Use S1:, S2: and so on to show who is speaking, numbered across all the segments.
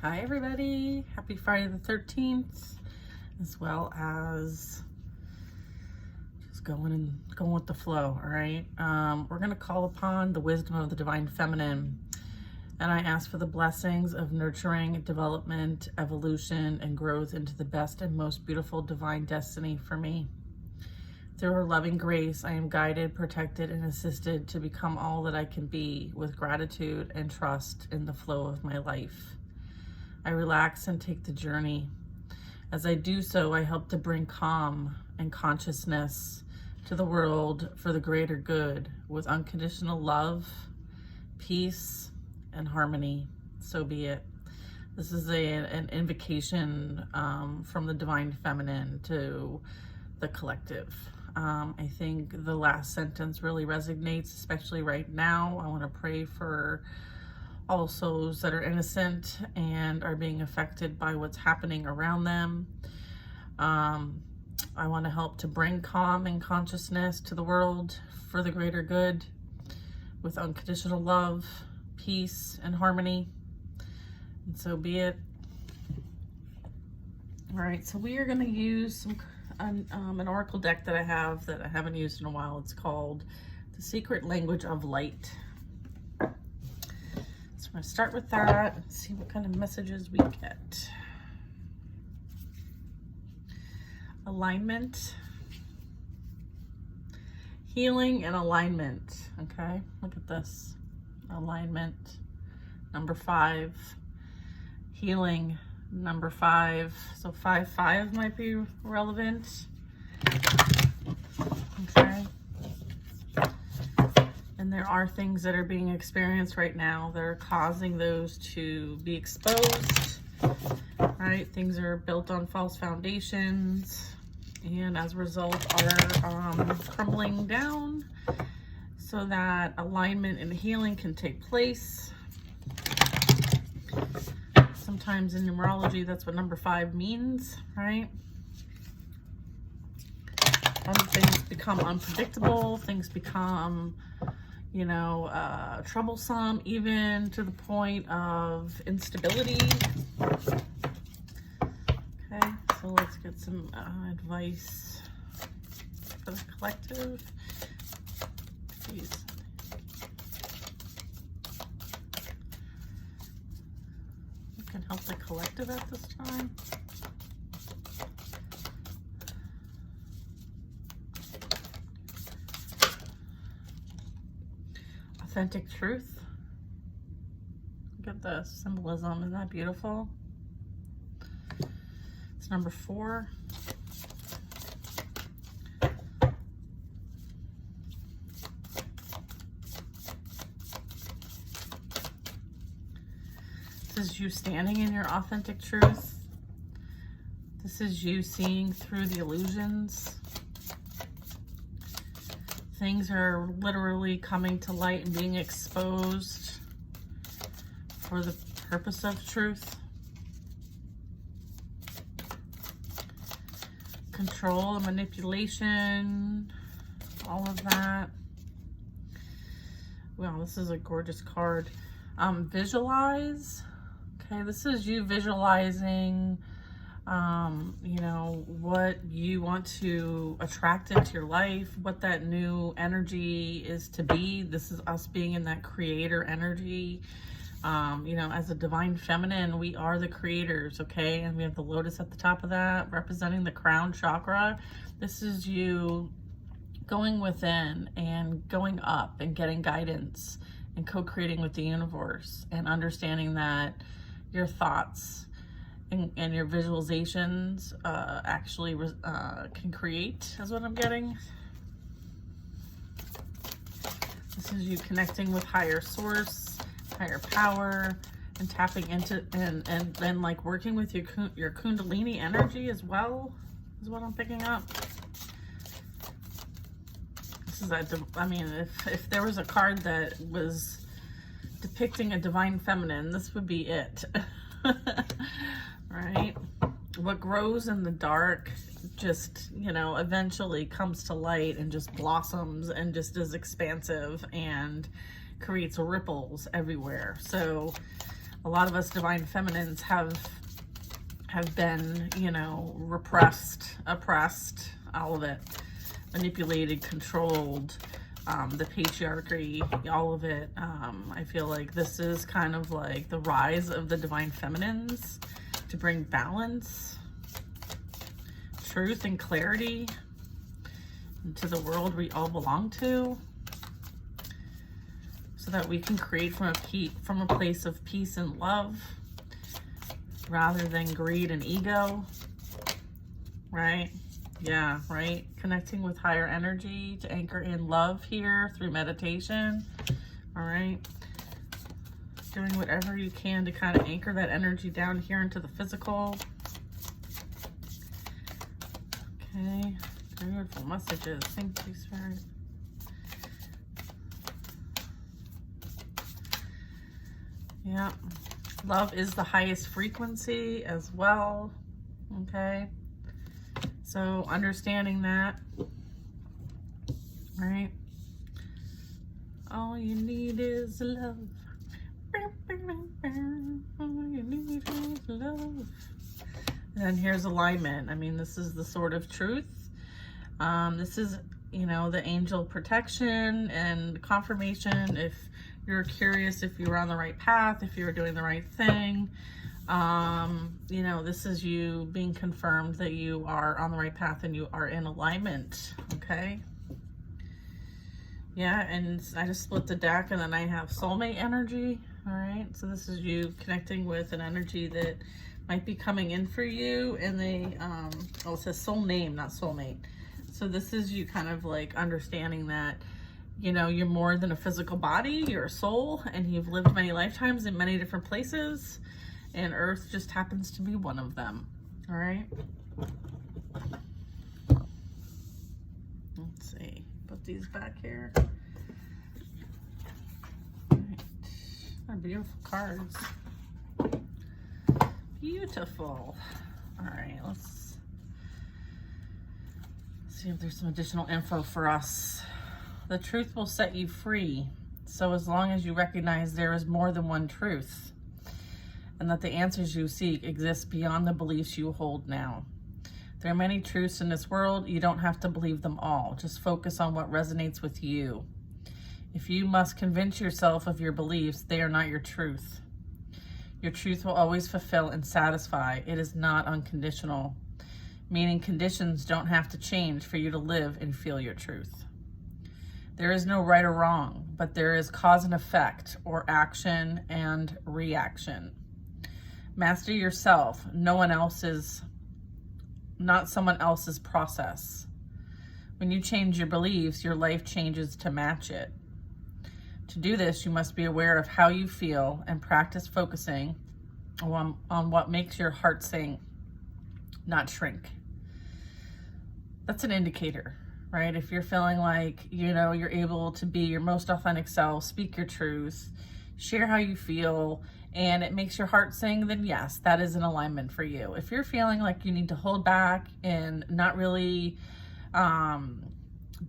S1: Hi everybody, happy Friday the 13th, as well as just going with the flow. All right, we're going to call upon the wisdom of the divine feminine, and I ask for the blessings of nurturing, development, evolution, and growth into the best and most beautiful divine destiny for me. Through her loving grace, I am guided, protected, and assisted to become all that I can be, with gratitude and trust in the flow of my life. I relax and take the journey. As I do so, I help to bring calm and consciousness to the world for the greater good, with unconditional love, peace, and harmony. So be it. This is an invocation from the divine feminine to the collective. I think the last sentence really resonates, especially right now. I want to pray for all souls that are innocent and are being affected by what's happening around them. I want to help to bring calm and consciousness to the world for the greater good, with unconditional love, peace, and harmony. And so be it. All right, so we are going to use an oracle deck that I haven't used in a while. It's called The Secret Language of Light. So I'm going to start with that and see what kind of messages we get. Alignment, healing, and alignment. Okay, look at this. Alignment, number 5. Healing, number 5. So 5-5 might be relevant. Okay. And there are things that are being experienced right now that are causing those to be exposed, right? Things are built on false foundations, and as a result are crumbling down so that alignment and healing can take place. Sometimes in numerology, that's what number 5 means, right? Things become unpredictable, things become troublesome, even to the point of instability. Okay, so let's get some advice for the collective. Please. You can help the collective at this time. Authentic truth. Look at the symbolism. Isn't that beautiful? It's number 4. This is you standing in your authentic truth. This is you seeing through the illusions. Things are literally coming to light and being exposed for the purpose of truth. Control and manipulation, all of that. Wow, this is a gorgeous card. Visualize. Okay, this is you visualizing what you want to attract into your life, what that new energy is to be. This is us being in that creator energy. As a divine feminine, we are the creators, okay? And we have the lotus at the top of that, representing the crown chakra. This is you going within and going up and getting guidance and co-creating with the universe, and understanding that your thoughts and your visualizations actually can create, is what I'm getting. This is you connecting with higher source, higher power, and tapping into and then like working with your kundalini energy as well, is what I'm picking up. This is if there was a card that was depicting a divine feminine, this would be it. Right? What grows in the dark just, eventually comes to light and just blossoms and just is expansive and creates ripples everywhere. So a lot of us divine feminines have been, you know, repressed, oppressed, all of it, manipulated, controlled, the patriarchy, all of it. I feel like this is kind of like the rise of the divine feminines to bring balance, truth, and clarity into the world we all belong to, so that we can create from a place of peace and love, rather than greed and ego, right? Yeah, right? Connecting with higher energy to anchor in love here through meditation, all right? Doing whatever you can to kind of anchor that energy down here into the physical. Okay, beautiful messages. Thank you, Spirit. Yeah. Love is the highest frequency as well, okay? So understanding that, right? All you need is love. All you need is love. And then here's alignment. I mean, this is the sword of truth. This is, you know, the angel protection and confirmation. If you're curious if you were on the right path, if you were doing the right thing, you know, this is you being confirmed that you are on the right path and you are in alignment, okay? Yeah, and I just split the deck, and then I have soulmate energy, all right? So this is you connecting with an energy that might be coming in for you, and they, oh, it says soul name, not soulmate. So this is you kind of like understanding that, you know, you're more than a physical body, you're a soul, and you've lived many lifetimes in many different places, and Earth just happens to be one of them, all right? Let's see, put these back here. All right. They're beautiful cards. Beautiful. All right, let's see if there's some additional info for us. The truth will set you free. So as long as you recognize there is more than one truth, and that the answers you seek exist beyond the beliefs you hold now. There are many truths in this world. You don't have to believe them all. Just focus on what resonates with you. If you must convince yourself of your beliefs, they are not your truth. Your truth will always fulfill and satisfy. It is not unconditional, meaning conditions don't have to change for you to live and feel your truth. There is no right or wrong, but there is cause and effect, or action and reaction. Master yourself, not someone else's process. When you change your beliefs, your life changes to match it. To do this, you must be aware of how you feel and practice focusing on what makes your heart sing, not shrink. That's an indicator, right? If you're feeling like, you know, you're able to be your most authentic self, speak your truth, share how you feel, and it makes your heart sing, then yes, that is an alignment for you. If you're feeling like you need to hold back and not really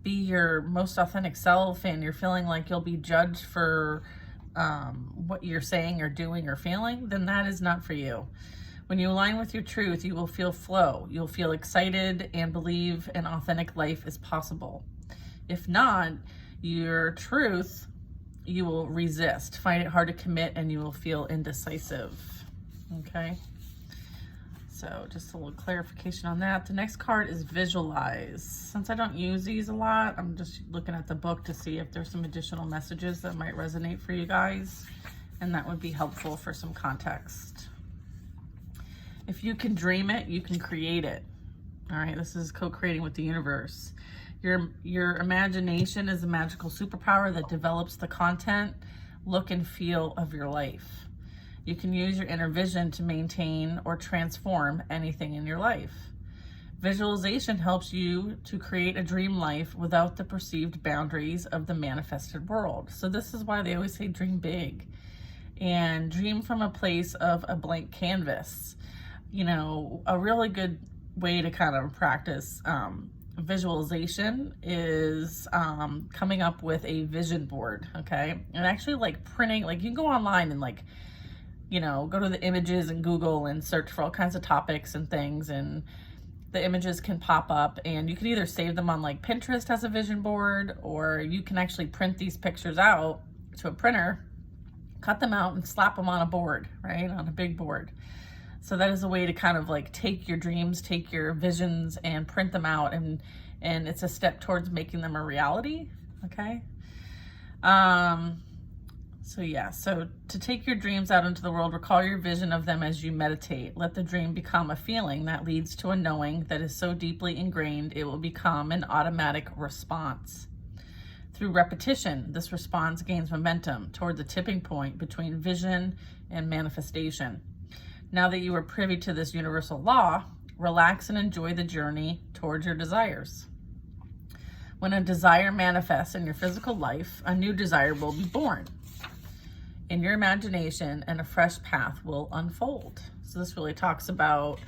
S1: be your most authentic self, and you're feeling like you'll be judged for what you're saying or doing or feeling, then that is not for you. When you align with your truth, you will feel flow. You'll feel excited and believe an authentic life is possible. If not, your truth, you will resist, find it hard to commit, and you will feel indecisive, okay? So just a little clarification on that. The next card is visualize. Since I don't use these a lot, I'm just looking at the book to see if there's some additional messages that might resonate for you guys, and that would be helpful for some context. If you can dream it, you can create it. All right, this is co-creating with the universe. Your imagination is a magical superpower that develops the content, look, and feel of your life. You can use your inner vision to maintain or transform anything in your life. Visualization helps you to create a dream life without the perceived boundaries of the manifested world. So this is why they always say dream big and dream from a place of a blank canvas. You know, a really good way to kind of practice visualization is coming up with a vision board, okay? And actually like printing, like you can go online and like go to the images and Google and search for all kinds of topics and things, and the images can pop up, and you can either save them on like Pinterest as a vision board, or you can actually print these pictures out to a printer, cut them out and slap them on a board, right? On a big board. So that is a way to kind of like take your dreams, take your visions and print them out, and it's a step towards making them a reality, okay? So to take your dreams out into the world, recall your vision of them as you meditate. Let the dream become a feeling that leads to a knowing that is so deeply ingrained it will become an automatic response. Through repetition, this response gains momentum toward the tipping point between vision and manifestation. Now that you are privy to this universal law, relax and enjoy the journey towards your desires. When a desire manifests in your physical life, a new desire will be born in your imagination, and a fresh path will unfold. So this really talks about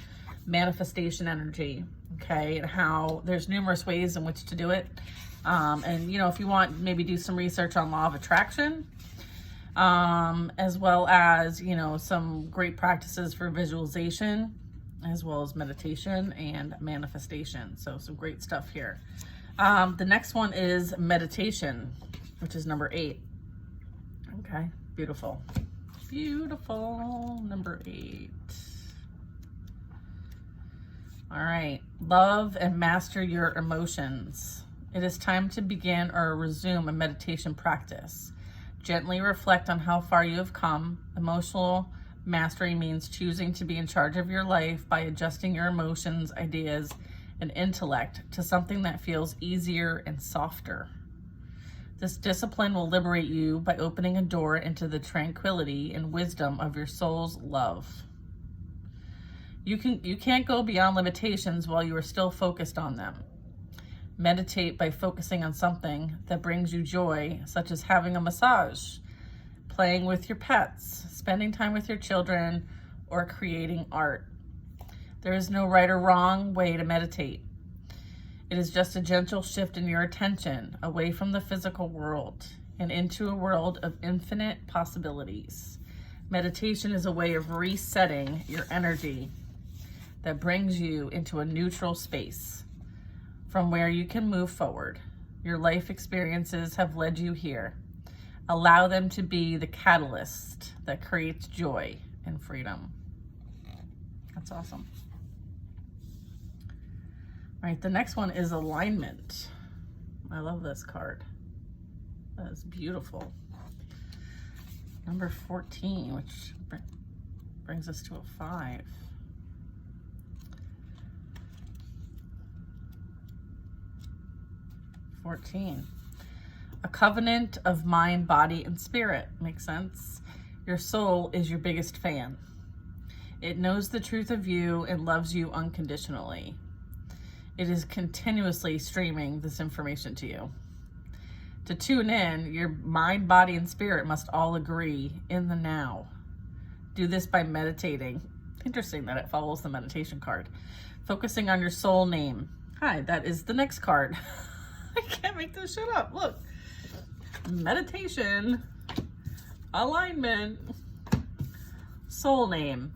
S1: manifestation energy, okay, and how there's numerous ways in which to do it. And if you want, maybe do some research on law of attraction, as well as, some great practices for visualization, as well as meditation and manifestation. So some great stuff here. The next one is meditation, which is number 8. Okay, beautiful. Beautiful, number 8. All right, love and master your emotions. It is time to begin or resume a meditation practice. Gently reflect on how far you have come. Emotional mastery means choosing to be in charge of your life by adjusting your emotions, ideas, and intellect to something that feels easier and softer. This discipline will liberate you by opening a door into the tranquility and wisdom of your soul's love. You can't go beyond limitations while you are still focused on them. Meditate by focusing on something that brings you joy, such as having a massage, playing with your pets, spending time with your children, or creating art. There is no right or wrong way to meditate. It is just a gentle shift in your attention away from the physical world and into a world of infinite possibilities. Meditation is a way of resetting your energy that brings you into a neutral space from where you can move forward. Your life experiences have led you here. Allow them to be the catalyst that creates joy and freedom. That's awesome. All right, the next one is alignment. I love this card. That is beautiful. Number 14, which brings us to a 5. A covenant of mind, body, and spirit. Makes sense? Your soul is your biggest fan. It knows the truth of you and loves you unconditionally. It is continuously streaming this information to you. To tune in, your mind, body, and spirit must all agree in the now. Do this by meditating. Interesting that it follows the meditation card. Focusing on your soul name. Hi, that is the next card. I can't make this shit up. Look. Meditation, alignment, soul name.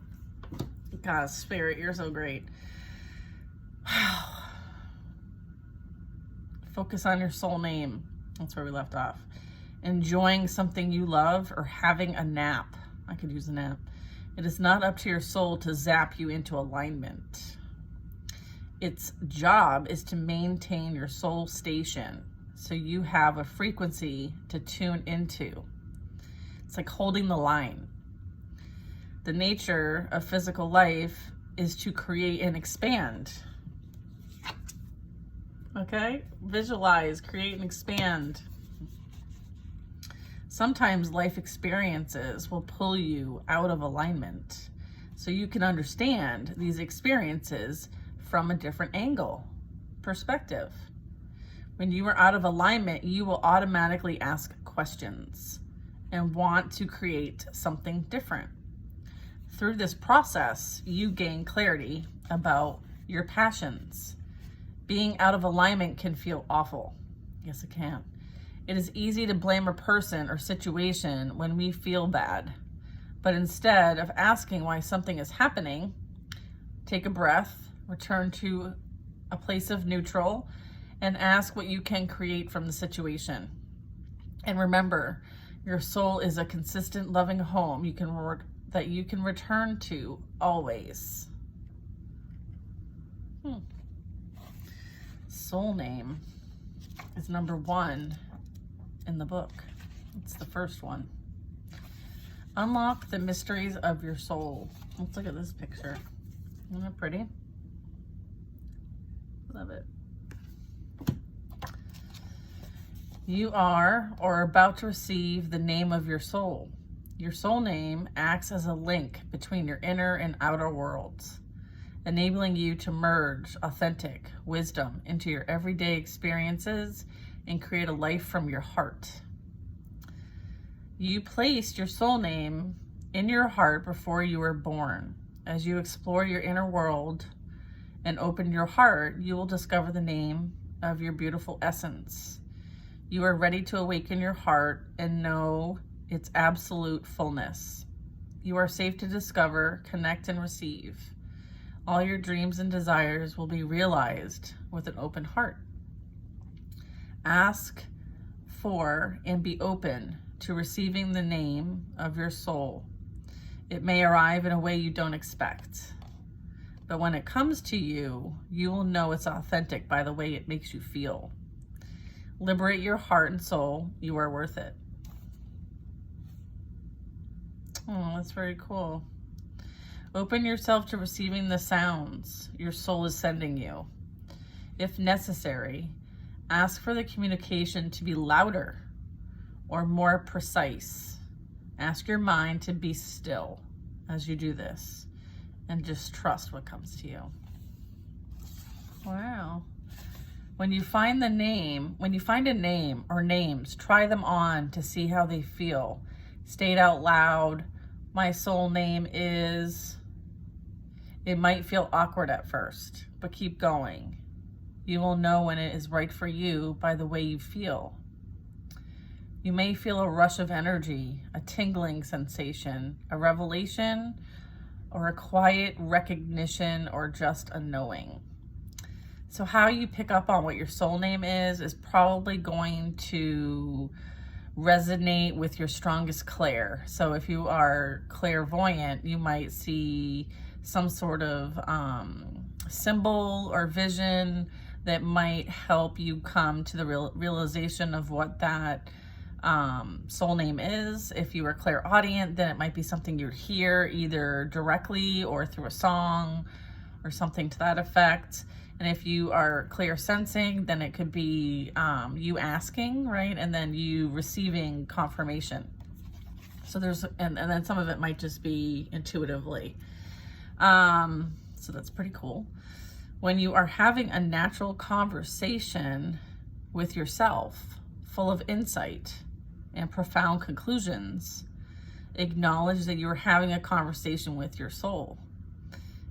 S1: God, spirit, you're so great. Focus on your soul name. That's where we left off. Enjoying something you love or having a nap. I could use a nap. It is not up to your soul to zap you into alignment. Its job is to maintain your soul station so you have a frequency to tune into. It's like holding the line. The nature of physical life is to create and expand. Okay? Visualize, create, and expand. Sometimes life experiences will pull you out of alignment so you can understand these experiences from a different angle, perspective. When you are out of alignment, you will automatically ask questions and want to create something different. Through this process, you gain clarity about your passions. Being out of alignment can feel awful. Yes, it can. It is easy to blame a person or situation when we feel bad. But instead of asking why something is happening, take a breath, return to a place of neutral, and ask what you can create from the situation. And remember, your soul is a consistent, loving home that you can return to always. Soul name is number 1 in the book. It's the first one. Unlock the mysteries of your soul. Let's look at this picture. Isn't that pretty? Love it. You are about to receive the name of your soul. Your soul name acts as a link between your inner and outer worlds, enabling you to merge authentic wisdom into your everyday experiences and create a life from your heart. You placed your soul name in your heart before you were born. As you explore your inner world and open your heart, you will discover the name of your beautiful essence. You are ready to awaken your heart and know its absolute fullness. You are safe to discover, connect, and receive. All your dreams and desires will be realized with an open heart. Ask for and be open to receiving the name of your soul. It may arrive in a way you don't expect, but when it comes to you, you will know it's authentic by the way it makes you feel. Liberate your heart and soul. You are worth it. Oh, that's very cool. Open yourself to receiving the sounds your soul is sending you. If necessary, ask for the communication to be louder or more precise. Ask your mind to be still as you do this and just trust what comes to you. Wow. When you find a name or names, try them on to see how they feel. State out loud, my soul name is... It might feel awkward at first, but keep going. You will know when it is right for you by the way you feel. You may feel a rush of energy, a tingling sensation, a revelation, or a quiet recognition, or just a knowing. So how you pick up on what your soul name is probably going to resonate with your strongest clair. So if you are clairvoyant, you might see some sort of symbol or vision that might help you come to the realization of what that soul name is. If you are clairaudient, then it might be something you'd hear either directly or through a song or something to that effect. And if you are clairsensing, then it could be you asking, right? And then you receiving confirmation. So and then some of it might just be intuitively. So that's pretty cool. When you are having a natural conversation with yourself, full of insight and profound conclusions, acknowledge that you are having a conversation with your soul.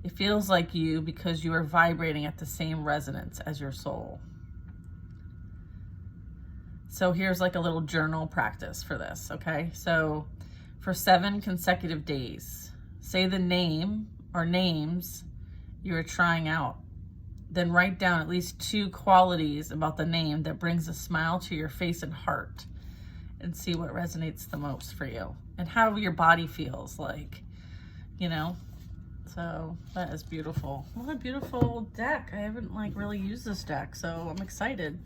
S1: It feels like you because you are vibrating at the same resonance as your soul. So here's like a little journal practice for this, okay? So for 7 consecutive days, say the name or names you are trying out. Then write down at least 2 qualities about the name that brings a smile to your face and heart, and see what resonates the most for you and how your body feels like, you know? So that is beautiful. What a beautiful deck. I haven't really used this deck, so I'm excited.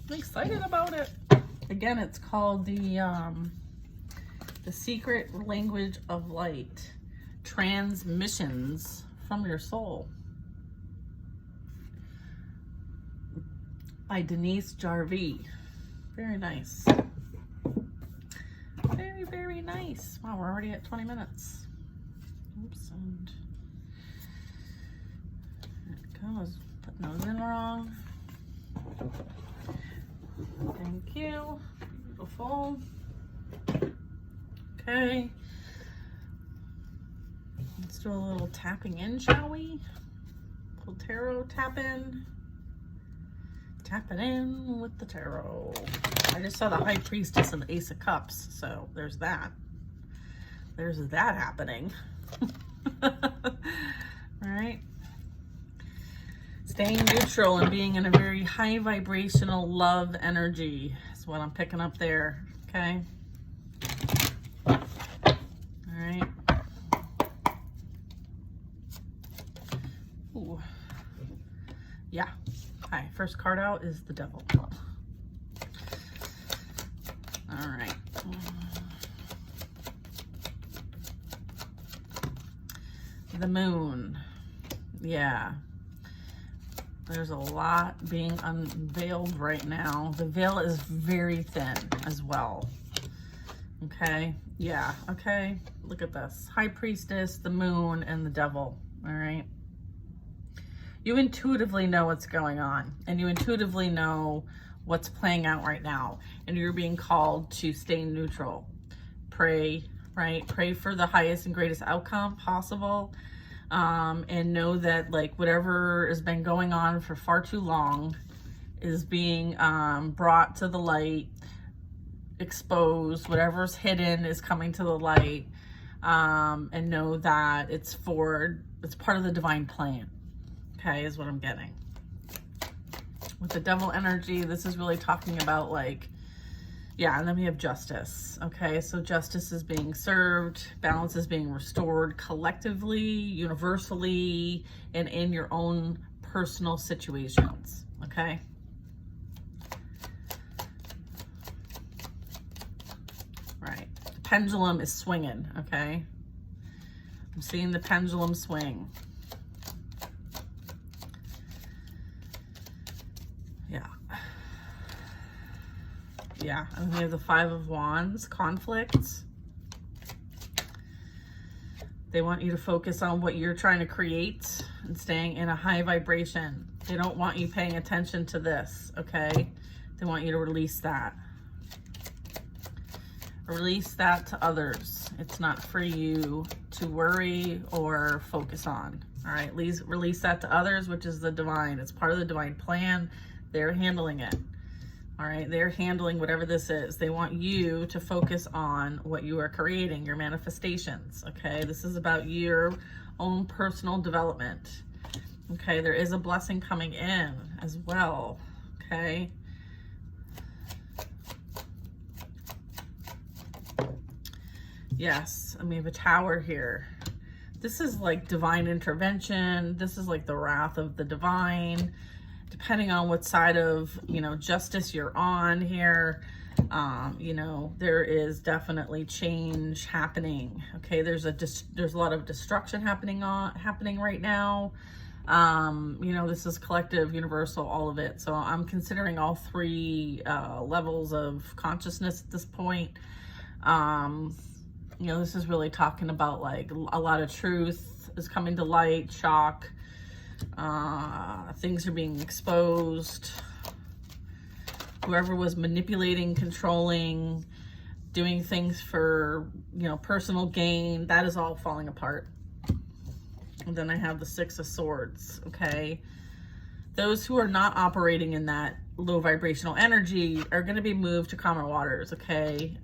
S1: I'm excited about it. Again, it's called the Secret Language of Light, Transmissions from Your Soul, by Denise Jarvie. Very nice. Very, very nice. Wow, we're already at 20 minutes. Oops, and there it goes. Putting those in wrong. Thank you. Beautiful. Okay. Let's do a little tapping in, shall we? A little tarot tap in. Tapping in with the tarot. I just saw the High Priestess and the Ace of Cups, so there's that. there's that happening. All right. Staying neutral and being in a very high vibrational love energy is what I'm picking up there. Okay. All right. Ooh. Yeah. Hi. First card out is the Devil. All right. The Moon. Yeah. There's a lot being unveiled right now. The veil is very thin as well. Okay. Yeah. Okay. Look at this. High Priestess, the Moon, and the Devil. All right. You intuitively know what's going on, and you intuitively know what's playing out right now, and you're being called to stay neutral. Pray, right? Pray for the highest and greatest outcome possible, and know that like whatever has been going on for far too long is being brought to the light, exposed. Whatever's hidden is coming to the light, and know that it's part of the divine plan. Okay, is what I'm getting. With the Devil energy, this is really talking about like, yeah, and then we have Justice. Okay, so justice is being served, balance is being restored collectively, universally, and in your own personal situations. Okay. Right. The pendulum is swinging. Okay. I'm seeing the pendulum swing. Yeah, and we have the Five of Wands, conflicts. They want you to focus on what you're trying to create and staying in a high vibration. They don't want you paying attention to this, okay? They want you to release that. Release that to others. It's not for you to worry or focus on, all right? Release that to others, which is the divine. It's part of the divine plan. They're handling it. All right, they're handling whatever this is. They want you to focus on what you are creating, your manifestations, okay? This is about your own personal development, okay? There is a blessing coming in as well, okay? Yes, and we have a Tower here. This is like divine intervention. This is like the wrath of the divine. Depending on what side of, justice you're on here, there is definitely change happening. Okay, there's a lot of destruction happening right now. This is collective, universal, all of it. So I'm considering all three levels of consciousness at this point. This is really talking about like a lot of truth is coming to light, shock. Things are being exposed. Whoever was manipulating, controlling, doing things for, personal gain, that is all falling apart. And then I have the Six of Swords, okay? Those who are not operating in that low vibrational energy are going to be moved to calmer waters, okay?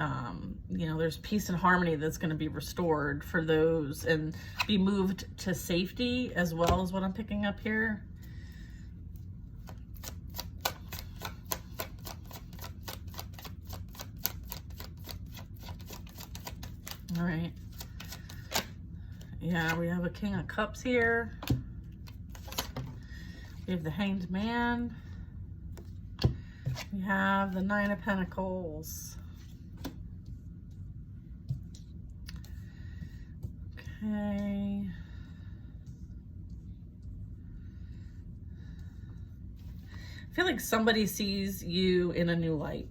S1: There's peace and harmony that's going to be restored for those and be moved to safety as well as what I'm picking up here. All right. Yeah, we have a King of Cups here. We have the Hanged Man. We have the Nine of Pentacles. Okay. I feel like somebody sees you in a new light.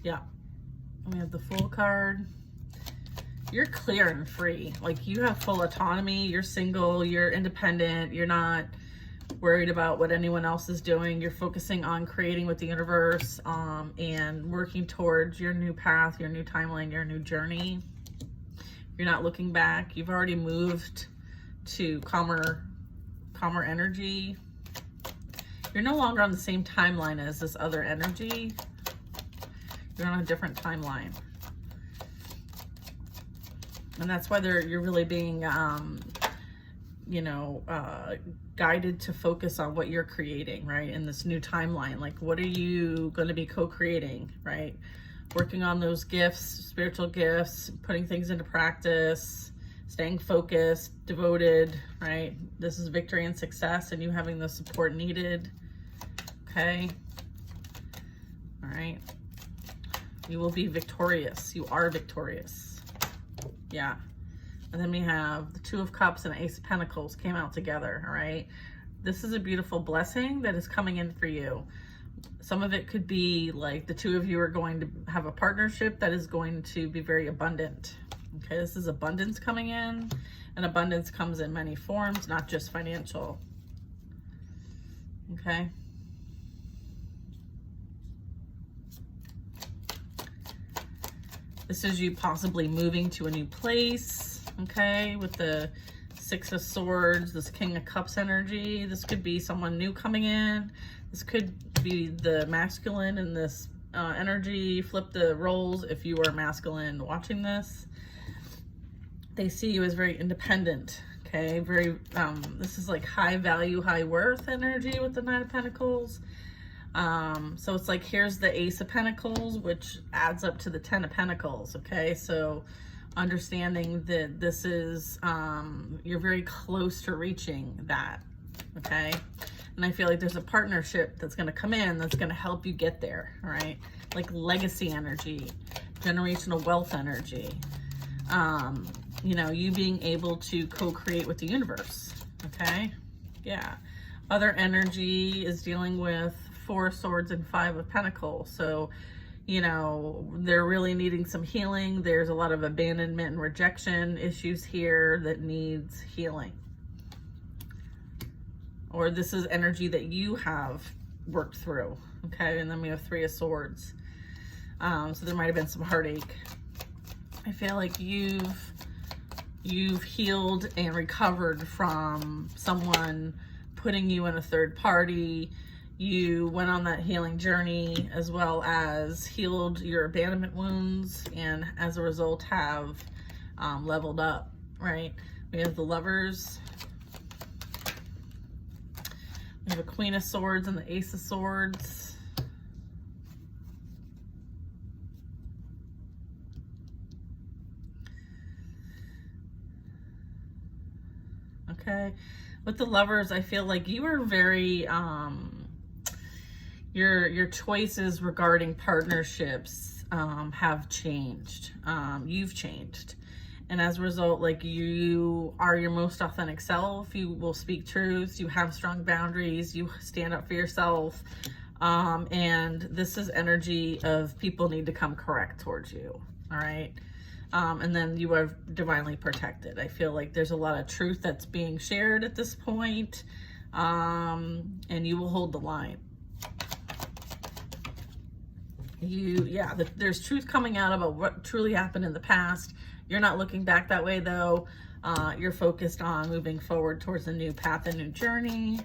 S1: Yeah. We have the Fool card. You're clear and free. Like, you have full autonomy. You're single. You're independent. You're not worried about what anyone else is doing. You're focusing on creating with the universe, and working towards your new path, your new timeline, your new journey. You're not looking back. You've already moved to calmer energy. You're no longer on the same timeline as this other energy. You're on a different timeline. And that's why you're really being, you know, guided to focus on what you're creating, right? In this new timeline. Like, what are you going to be co-creating, right? Working on those gifts, spiritual gifts, putting things into practice, staying focused, devoted, right? This is victory and success, and you having the support needed. Okay. All right. You will be victorious. You are victorious. Yeah. And then we have the Two of Cups and Ace of Pentacles came out together. All right. This is a beautiful blessing that is coming in for you. Some of it could be like the two of you are going to have a partnership that is going to be very abundant. Okay. This is abundance coming in, and abundance comes in many forms, not just financial. Okay. This is you possibly moving to a new place, okay, with the Six of Swords, this King of Cups energy. This could be someone new coming in. This could be the masculine in this energy. Flip the roles if you are masculine watching this. They see you as very independent, okay? Very, this is like high value, high worth energy with the Nine of Pentacles. So it's like, here's the Ace of Pentacles, which adds up to the Ten of Pentacles. Okay. So understanding that this is, you're very close to reaching that. Okay. And I feel like there's a partnership that's going to come in that's going to help you get there. All right. Like legacy energy, generational wealth energy, you know, you being able to co-create with the universe. Okay. Yeah. Other energy is dealing with Four of Swords and Five of Pentacles. So, you know, they're really needing some healing. There's a lot of abandonment and rejection issues here that needs healing. Or this is energy that you have worked through. Okay. And then we have Three of Swords. So there might have been some heartache. I feel like you've healed and recovered from someone putting you in a third party. You went on that healing journey, as well as healed your abandonment wounds, and as a result have leveled up, right? We have the Lovers. We have a Queen of Swords and the Ace of Swords. Okay. With the Lovers, I feel like you are very, your choices regarding partnerships have changed. You've changed. And as a result, like, you are your most authentic self. You will speak truth. You have strong boundaries. You stand up for yourself. And this is energy of people need to come correct towards you. All right. And then you are divinely protected. I feel like there's a lot of truth that's being shared at this point. And you will hold the line. There's truth coming out about what truly happened in the past. You're not looking back that way, though. You're focused on moving forward towards a new path, a new journey.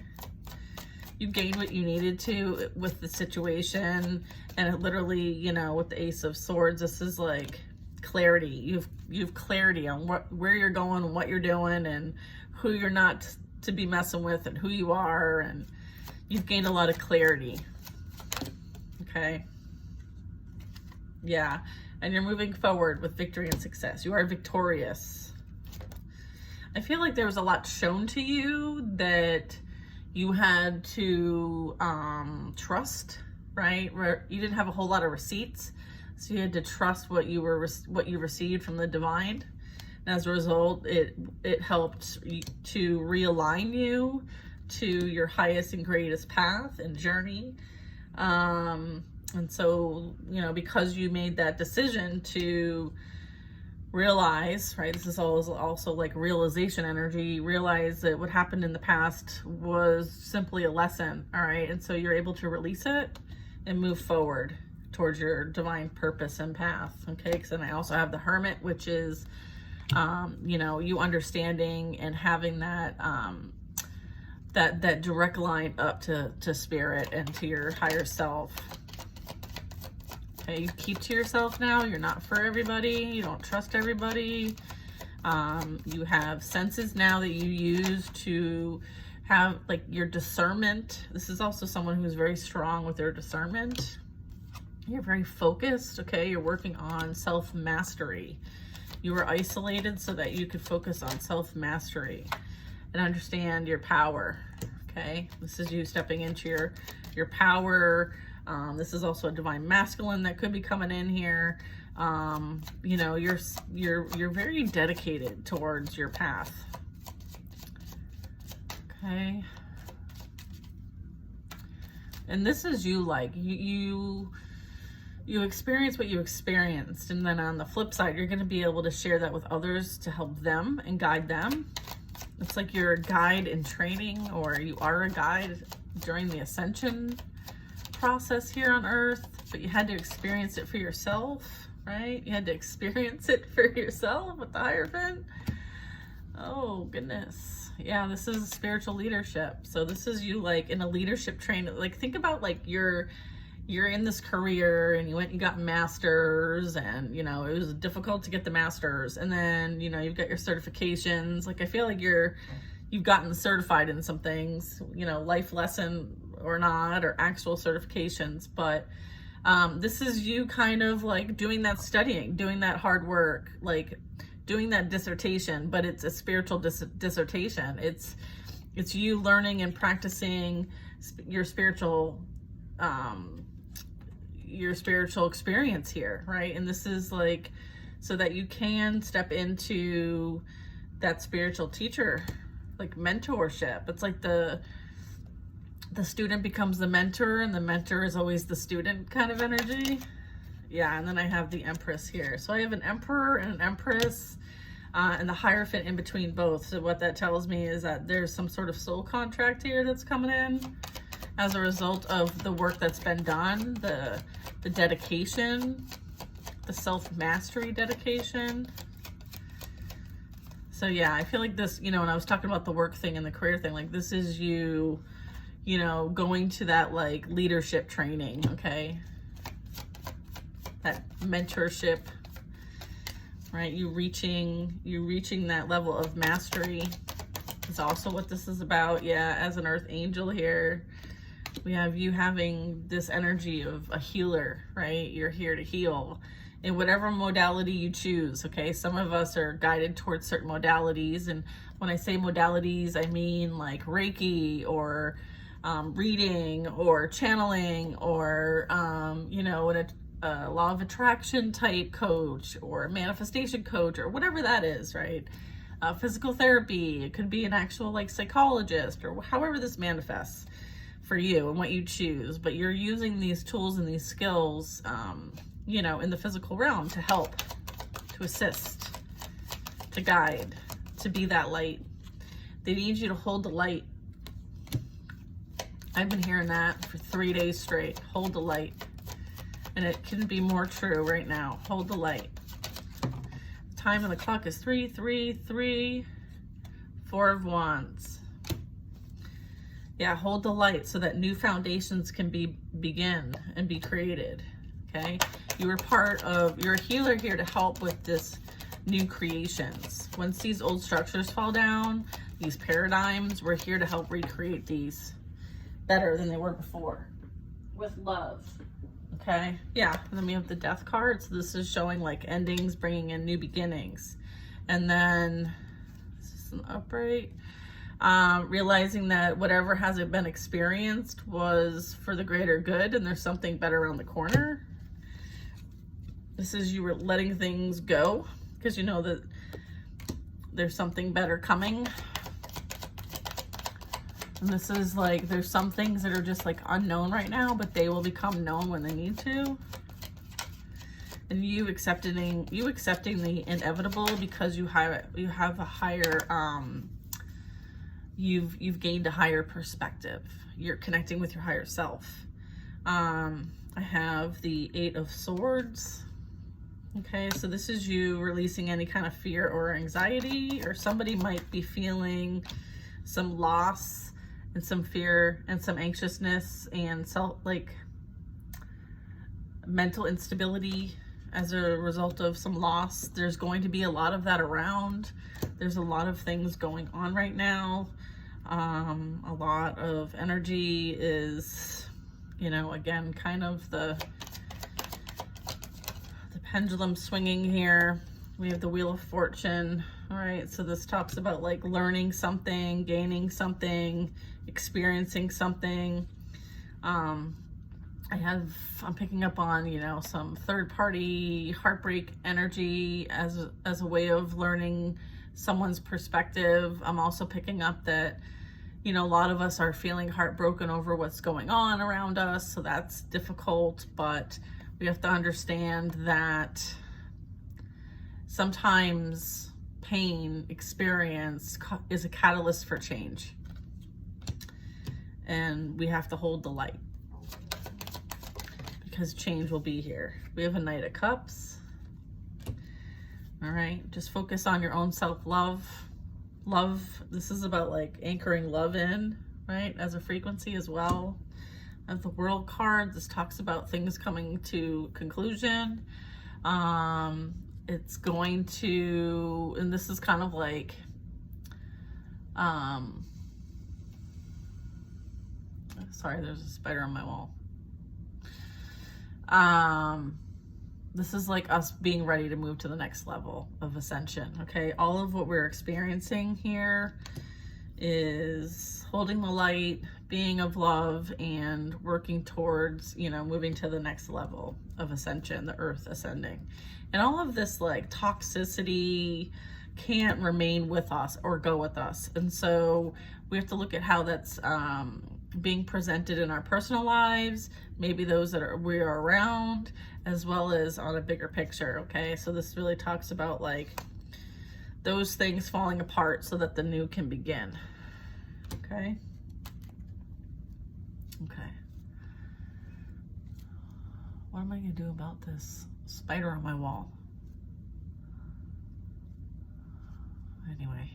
S1: You gained what you needed to with the situation. And it literally, you know, with the Ace of Swords, this is like clarity. You've clarity on where you're going, what you're doing, and who you're not to be messing with, and who you are. And you've gained a lot of clarity. Okay. Yeah. And you're moving forward with victory and success. You are victorious. I feel like there was a lot shown to you that you had to trust, right? You didn't have a whole lot of receipts, so you had to trust what you received from the divine. And as a result, it helped to realign you to your highest and greatest path and journey. And so, you know, because you made that decision to realize, right, this is also like realization energy, realize that what happened in the past was simply a lesson, all right? And so you're able to release it and move forward towards your divine purpose and path, okay? Because then I also have the Hermit, which is, you know, you understanding and having that that direct line up to spirit and to your higher self. Okay, you keep to yourself now. You're not for everybody. You don't trust everybody. You have senses now that you use to have like your discernment. This is also someone who's very strong with their discernment. You're very focused, okay? You're working on self-mastery. You were isolated so that you could focus on self-mastery and understand your power, okay? This is you stepping into your power. This is also a divine masculine that could be coming in here. You know, you're very dedicated towards your path. Okay. And this is you, like you experience what you experienced, and then on the flip side, you're going to be able to share that with others to help them and guide them. It's like you're a guide in training, or you are a guide during the ascension process here on Earth, but you had to experience it for yourself, right? You had to experience it for yourself with the Hierophant. Oh, goodness. Yeah, this is spiritual leadership. So this is you like in a leadership training. Like think about like you're in this career and you went and got masters, and you know it was difficult to get the masters, and then you know you've got your certifications. Like I feel like you've gotten certified in some things, you know, life lesson or not, or actual certifications, but this is you kind of like doing that studying, doing that hard work, like doing that dissertation, but it's a spiritual dissertation. It's you learning and practicing your spiritual experience here, right? And this is like so that you can step into that spiritual teacher, like mentorship. It's like the student becomes the mentor, and the mentor is always the student kind of energy. Yeah, and then I have the Empress here. So I have an Emperor and an Empress, and the Hierophant in between both. So what that tells me is that there's some sort of soul contract here that's coming in as a result of the work that's been done, the dedication, the self-mastery dedication. So yeah, I feel like this, you know, when I was talking about the work thing and the career thing, like this is you know, going to that like leadership training, okay? That mentorship, right? You reaching that level of mastery is also what this is about. Yeah, as an Earth Angel here, we have you having this energy of a healer, right? You're here to heal in whatever modality you choose, okay? Some of us are guided towards certain modalities, and when I say modalities, I mean like Reiki or reading or channeling or, you know, a law of attraction type coach or manifestation coach or whatever that is, right? Physical therapy, it could be an actual like psychologist, or however this manifests for you and what you choose, but you're using these tools and these skills, you know, in the physical realm to help, to assist, to guide, to be that light. They need you to hold the light. I've been hearing that for 3 days straight. Hold the light. And it couldn't be more true right now. Hold the light. The time on the clock is 3:33, 4 of Wands. Yeah, hold the light so that new foundations can begin and be created. Okay? You're a healer here to help with this new creations. Once these old structures fall down, these paradigms, we're here to help recreate these better than they were before with love. Okay, yeah, and then we have the Death card. So this is showing like endings, bringing in new beginnings. And then this is an upright, realizing that whatever hasn't been experienced was for the greater good, and there's something better around the corner. This is you were letting things go because you know that there's something better coming. And this is like, there's some things that are just like unknown right now, but they will become known when they need to. And you accepting the inevitable because you have a higher, you've gained a higher perspective. You're connecting with your higher self. I have the 8 of Swords. Okay, so this is you releasing any kind of fear or anxiety, or somebody might be feeling some loss and some fear and some anxiousness and mental instability as a result of some loss. There's going to be a lot of that around. There's a lot of things going on right now. A lot of energy is, again, kind of the pendulum swinging here. We have the Wheel of Fortune. All right, so this talks about like learning something, gaining something, experiencing something. I'm picking up on, some third-party heartbreak energy as a way of learning someone's perspective. I'm also picking up that, a lot of us are feeling heartbroken over what's going on around us, so that's difficult, but we have to understand that sometimes pain experience is a catalyst for change, and we have to hold the light because change will be here. We have a Knight of Cups. All right, just focus on your own self-love. This is about like anchoring love in, right, as a frequency as well. As the World card, this talks about things coming to conclusion. It's going to, and this is kind of like, sorry, there's a spider on my wall. This is like us being ready to move to the next level of ascension, okay? All of what we're experiencing here is holding the light, being of love, and working towards, moving to the next level of ascension, the earth ascending. And all of this like toxicity can't remain with us or go with us. And so we have to look at how that's being presented in our personal lives, maybe those that we are around, as well as on a bigger picture, okay? So this really talks about like those things falling apart so that the new can begin, okay? Okay. What am I gonna do about this spider on my wall? Anyway,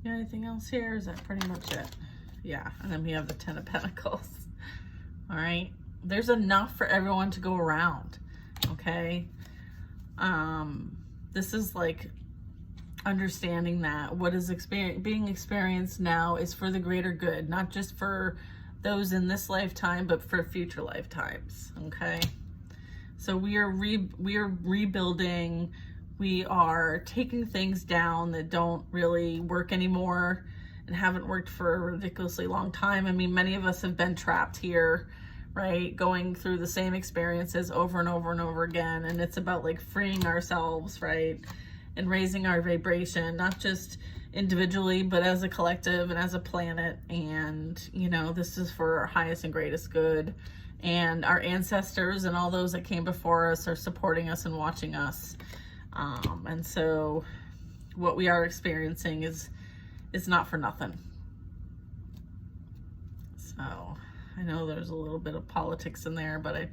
S1: anything else here? Is that pretty much it? Yeah, and then we have the 10 of Pentacles. All right, there's enough for everyone to go around, okay? This is like understanding that what is being experienced now is for the greater good, not just for those in this lifetime, but for future lifetimes, okay? So we are rebuilding, we are taking things down that don't really work anymore and haven't worked for a ridiculously long time. I mean, many of us have been trapped here, right? Going through the same experiences over and over and over again. And it's about like freeing ourselves, right? And raising our vibration, not just individually, but as a collective and as a planet. And, this is for our highest and greatest good. And our ancestors and all those that came before us are supporting us and watching us. And so what we are experiencing is not for nothing. So I know there's a little bit of politics in there, but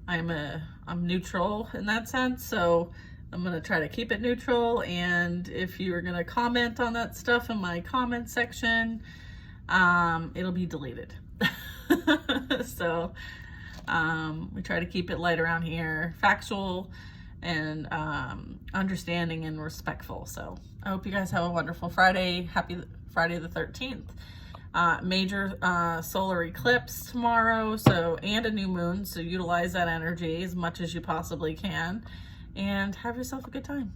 S1: I'm neutral in that sense. So I'm going to try to keep it neutral. And if you're going to comment on that stuff in my comment section, it'll be deleted. So we try to keep it light around here, factual and understanding and respectful. So I hope you guys have a wonderful Friday. Happy Friday the 13th. Major solar eclipse tomorrow, and a new moon, so utilize that energy as much as you possibly can, and have yourself a good time.